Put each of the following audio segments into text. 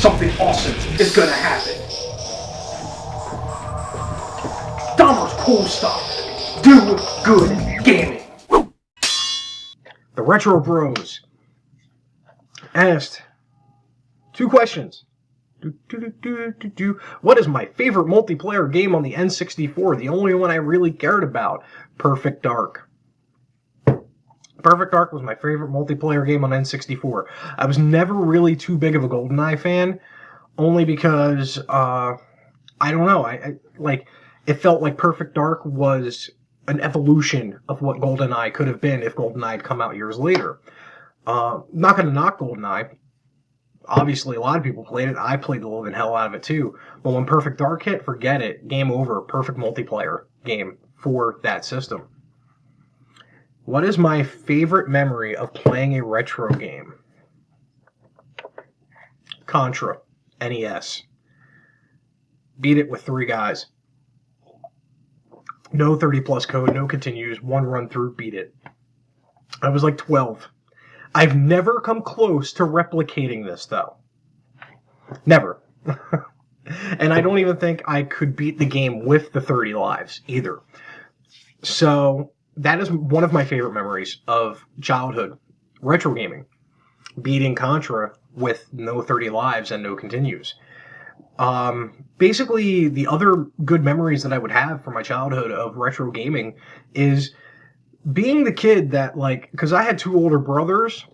something awesome is gonna happen. Dahmer's cool stuff. Do good gaming. The Retro Bros asked 2 questions. What is my favorite multiplayer game on the N64? The only one I really cared about. Perfect Dark. Perfect Dark was my favorite multiplayer game on N64. I was never really too big of a GoldenEye fan, only because, I don't know, it felt like Perfect Dark was an evolution of what GoldenEye could have been if GoldenEye had come out years later. Not going to knock GoldenEye. Obviously, a lot of people played it. I played the living hell out of it, too. But when Perfect Dark hit, forget it. Game over. Perfect multiplayer game for that system. What is my favorite memory of playing a retro game? Contra. NES. Beat it with 3 guys. No 30-plus code, no continues, 1 run-through, beat it. I was like 12. I've never come close to replicating this, though. Never. And I don't even think I could beat the game with the 30 lives, either. So, that is one of my favorite memories of childhood retro gaming. Beating Contra with no 30 lives and no continues. Basically, the other good memories that I would have from my childhood of retro gaming is being the kid that, because I had 2 older brothers,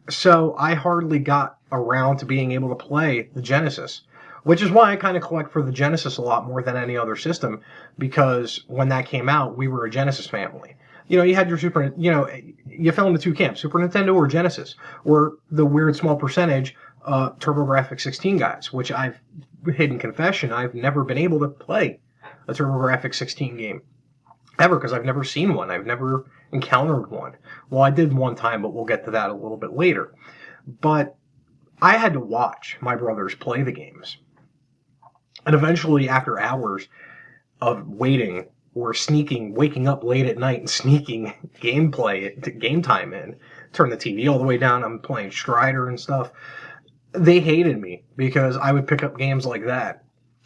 so I hardly got around to being able to play the Genesis, which is why I kind of collect for the Genesis a lot more than any other system, because when that came out, we were a Genesis family. You know, you had your you fell into 2 camps, Super Nintendo or Genesis, or the weird small percentage TurboGrafx 16 guys, which I've hidden confession, I've never been able to play a TurboGrafx 16 game. Ever, because I've never seen one. I've never encountered one. Well, I did one time, but we'll get to that a little bit later. But I had to watch my brothers play the games. And eventually, after hours of waiting or sneaking, waking up late at night and sneaking game time in, turn the TV all the way down, I'm playing Strider and stuff, they hated me because I would pick up games like that.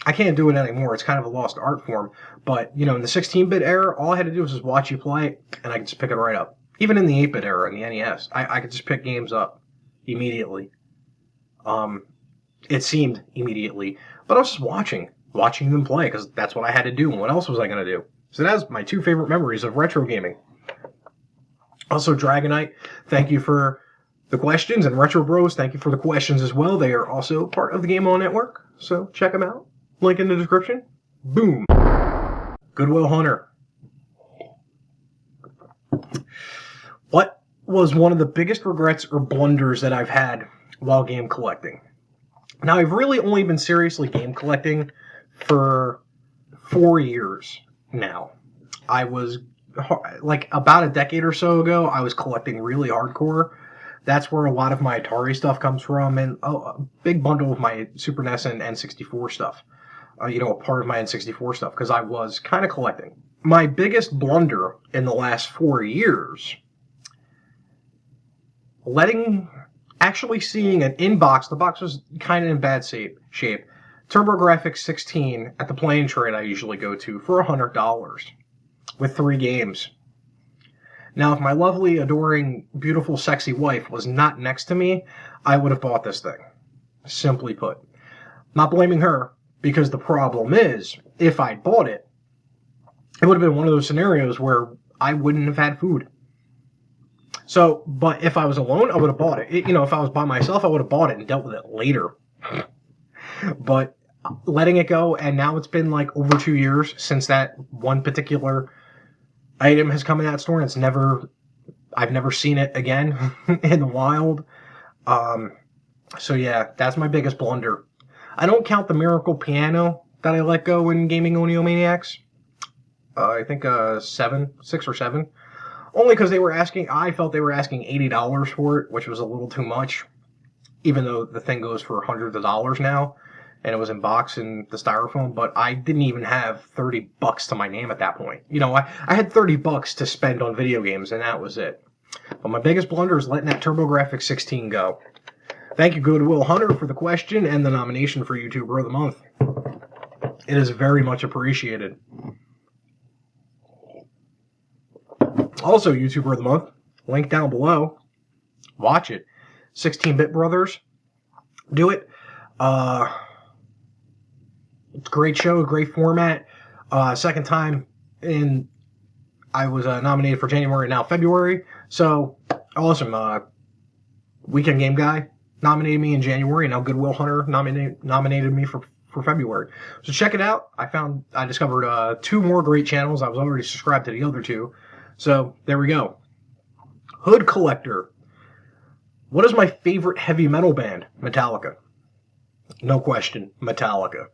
I can't do it anymore. It's kind of a lost art form. But, in the 16-bit era, all I had to do was just watch you play, and I could just pick it right up. Even in the 8-bit era, in the NES, I could just pick games up immediately. It seemed immediately. But I was just watching them play, because that's what I had to do, and what else was I going to do? So that's my 2 favorite memories of retro gaming. Also, Dragonite, thank you for the questions, and Retro Bros, thank you for the questions as well. They are also part of the Game On Network, so check them out. Link in the description. Boom. Goodwill Hunter. What was one of the biggest regrets or blunders that I've had while game collecting? Now, I've really only been seriously game collecting for 4 years now. I was, about a decade or so ago, I was collecting really hardcore. That's where a lot of my Atari stuff comes from, and a big bundle of my Super NES and N64 stuff. A part of my N64 stuff, because I was kind of collecting. My biggest blunder in the last 4 years, actually seeing an inbox, the box was kind of in bad shape, TurboGrafx 16 at the plane trade I usually go to for $100 with 3 games. Now, if my lovely, adoring, beautiful, sexy wife was not next to me, I would have bought this thing. Simply put. Not blaming her, because the problem is, if I'd bought it, it would have been one of those scenarios where I wouldn't have had food. So, but if I was alone, I would have bought it. If I was by myself, I would have bought it and dealt with it later. But letting it go, and now it's been over 2 years since that one particular item has come in that store, and I've never seen it again in the wild. So yeah, that's my biggest blunder. I don't count the Miracle Piano that I let go in Gaming Oniomaniacs. I think 6 or 7. Only because I felt they were asking $80 for it, which was a little too much. Even though the thing goes for hundreds of dollars now, and it was in box in the styrofoam, but I didn't even have $30 to my name at that point. I had $30 to spend on video games, and that was it. But my biggest blunder is letting that TurboGrafx 16 go. Thank you, Goodwill Hunter, for the question and the nomination for YouTuber of the Month. It is very much appreciated. Also, YouTuber of the Month, link down below. Watch it. 16-Bit Brothers. Do it. It's a great show, a great format. Second time I was nominated for January, now February. So, awesome. Weekend Game Guy nominated me in January, and now Goodwill Hunter nominated me for February. So check it out. I discovered 2 more great channels. I was already subscribed to the other 2. So, there we go. Hood Collector. What is my favorite heavy metal band? Metallica. No question, Metallica.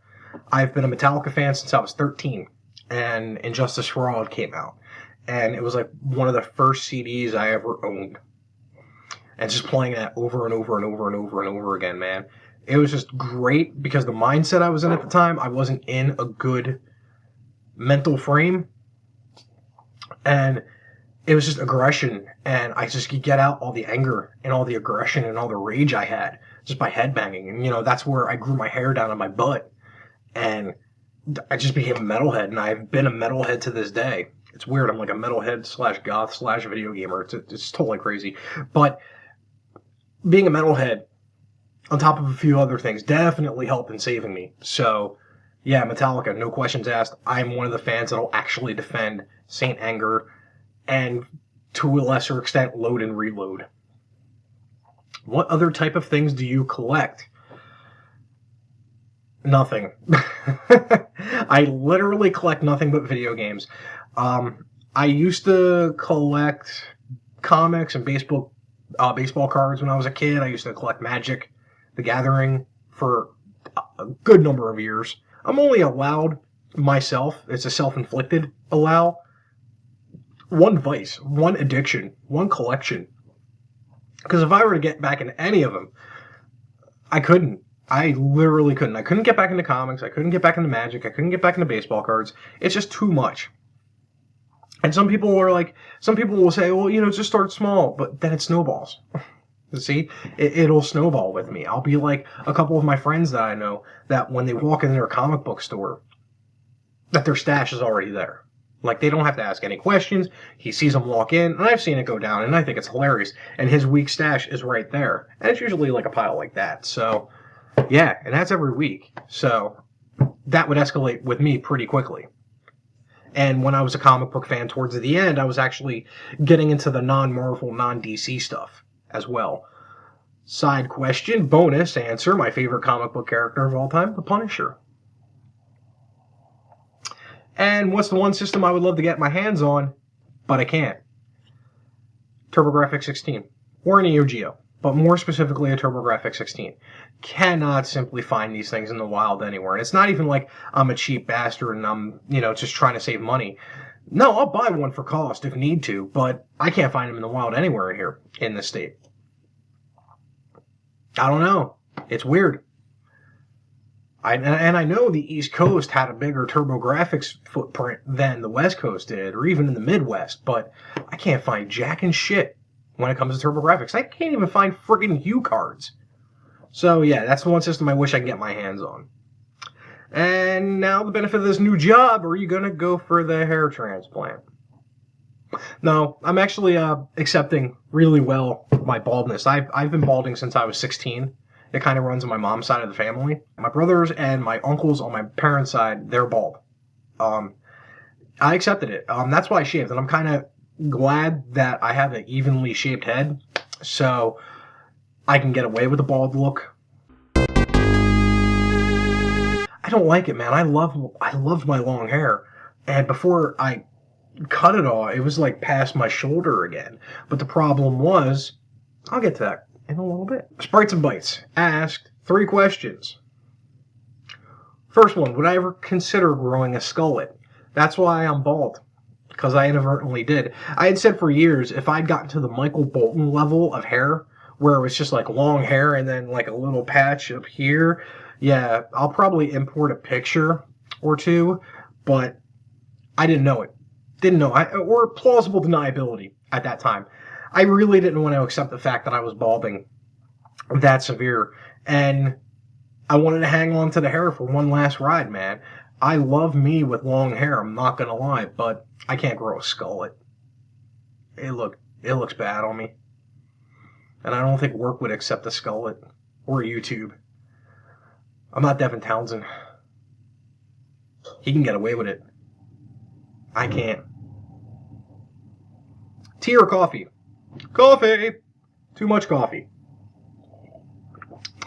I've been a Metallica fan since I was 13, and Injustice for All came out. And it was like one of the first CDs I ever owned. And just playing that over and over and over and over and over again, man. It was just great because the mindset I was in at the time, I wasn't in a good mental frame. And it was just aggression. And I just could get out all the anger and all the aggression and all the rage I had just by headbanging. And, you know, that's where I grew my hair down on my butt. And I just became a metalhead. And I've been a metalhead to this day. It's weird. I'm like a metalhead / goth / video gamer. It's totally crazy. But being a metalhead, on top of a few other things, definitely helped in saving me. So, yeah, Metallica, no questions asked. I'm one of the fans that'll actually defend Saint Anger and, to a lesser extent, Load and Reload. What other type of things do you collect? Nothing. I literally collect nothing but video games. I used to collect comics and baseball cards when I was a kid. I used to collect Magic the Gathering for a good number of years. I'm only allowed myself, it's a self-inflicted allow, one vice, one addiction, one collection. Because if I were to get back into any of them, I couldn't. I literally couldn't. I couldn't get back into comics. I couldn't get back into Magic. I couldn't get back into baseball cards. It's just too much. And some people will say, well, you know, just start small, but then it snowballs. See, it'll snowball with me. I'll be like a couple of my friends that I know that when they walk in their comic book store, that their stash is already there. Like, they don't have to ask any questions. He sees them walk in, and I've seen it go down, and I think it's hilarious. And his week stash is right there. And it's usually like a pile like that. So, yeah, and that's every week. So, that would escalate with me pretty quickly. And when I was a comic book fan towards the end, I was actually getting into the non-Marvel, non-DC stuff as well. Side question, bonus answer, my favorite comic book character of all time, the Punisher. And what's the one system I would love to get my hands on, but I can't? TurboGrafx 16, or a Neo Geo, but more specifically a TurboGrafx 16. Cannot simply find these things in the wild anywhere. And it's not even like I'm a cheap bastard and I'm, you know, just trying to save money. No, I'll buy one for cost if need to, but I can't find them in the wild anywhere here in this state. I don't know. It's weird. I know the East Coast had a bigger TurboGrafx footprint than the West Coast did, or even in the Midwest, but I can't find jack and shit when it comes to TurboGrafx. I can't even find friggin' Hue cards. So yeah, that's the one system I wish I could get my hands on. And now the benefit of this new job, are you going to go for the hair transplant? No, I'm actually accepting really well my baldness. I've been balding since I was 16. It kind of runs on my mom's side of the family. My brothers and my uncles on my parents' side, they're bald. I accepted it. That's why I shaved, and I'm kind of glad that I have an evenly shaped head, so I can get away with the bald look. I don't like it, man. I loved my long hair, and before I cut it all, it was like past my shoulder again. But the problem was, I'll get to that in a little bit. Sprites and Bites asked 3 questions. First one, would I ever consider growing a skullet? That's why I'm bald, because I inadvertently did. I had said for years, if I'd gotten to the Michael Bolton level of hair, where it was just like long hair and then like a little patch up here, yeah, I'll probably import a picture or 2, but I didn't know it. Or plausible deniability at that time. I really didn't want to accept the fact that I was balding that severe. And I wanted to hang on to the hair for one last ride, man. I love me with long hair, I'm not gonna lie, but I can't grow a skullet. It looks bad on me. And I don't think work would accept a skullet. Or YouTube. I'm not Devin Townsend. He can get away with it. I can't. Tea or coffee? Coffee! Too much coffee.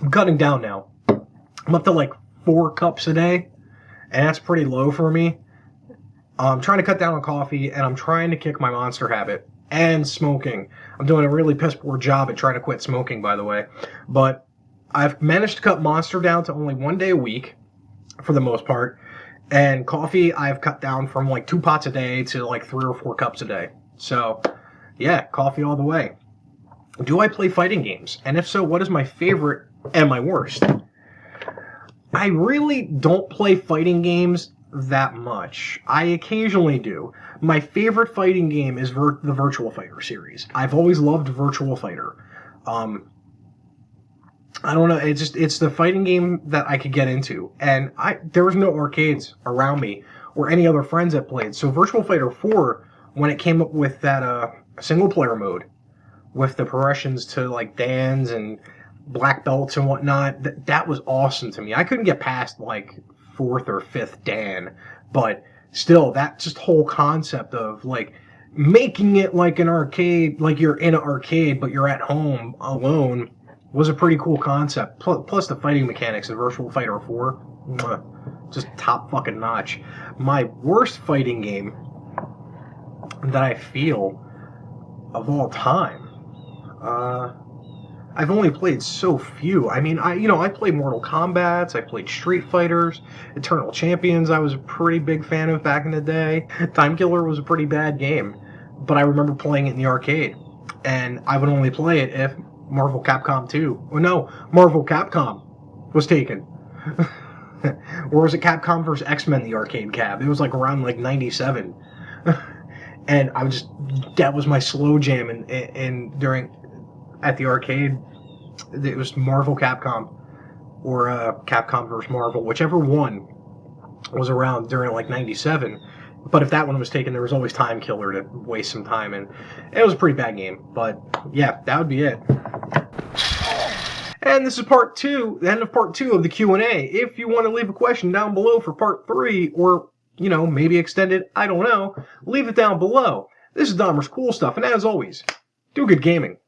I'm cutting down now. I'm up to like 4 cups a day, and that's pretty low for me. I'm trying to cut down on coffee, and I'm trying to kick my monster habit and smoking. I'm doing a really piss poor job at trying to quit smoking, by the way. But I've managed to cut monster down to only 1 day a week, for the most part. And coffee, I've cut down from like 2 pots a day to like 3 or 4 cups a day. So, yeah, coffee all the way. Do I play fighting games? And if so, what is my favorite and my worst? I really don't play fighting games that much. I occasionally do. My favorite fighting game is the Virtua Fighter series. I've always loved Virtua Fighter. I don't know. It's the fighting game that I could get into, and there was no arcades around me or any other friends that played. So Virtua Fighter 4, when it came up with that single player mode with the progressions to like Dans and black belts and whatnot, that was awesome to me. I couldn't get past like 4th or 5th Dan, but still, that just whole concept of like making it like an arcade, like you're in an arcade but you're at home alone, was a pretty cool concept. Plus the fighting mechanics of Virtua Fighter 4, just top fucking notch. My worst fighting game that I feel of all time, I've only played so few. I mean, I played Mortal Kombat, I played Street Fighters, Eternal Champions I was a pretty big fan of back in the day. Time Killer was a pretty bad game, but I remember playing it in the arcade. And I would only play it if Marvel Capcom 2. Oh no, Marvel Capcom was taken. Or was it Capcom vs. X-Men, the arcade cab? It was like around like 97. And that was my slow jam at the arcade. It was Marvel Capcom or Capcom vs. Marvel, whichever one was around during like 97. But if that one was taken, there was always Time Killer to waste some time, and it was a pretty bad game. But yeah, that would be it. And this is part 2, the end of part 2 of the Q&A. If you want to leave a question down below for part 3, or, maybe extended, I don't know, leave it down below. This is Dahmer's Cool Stuff, and as always, do good gaming.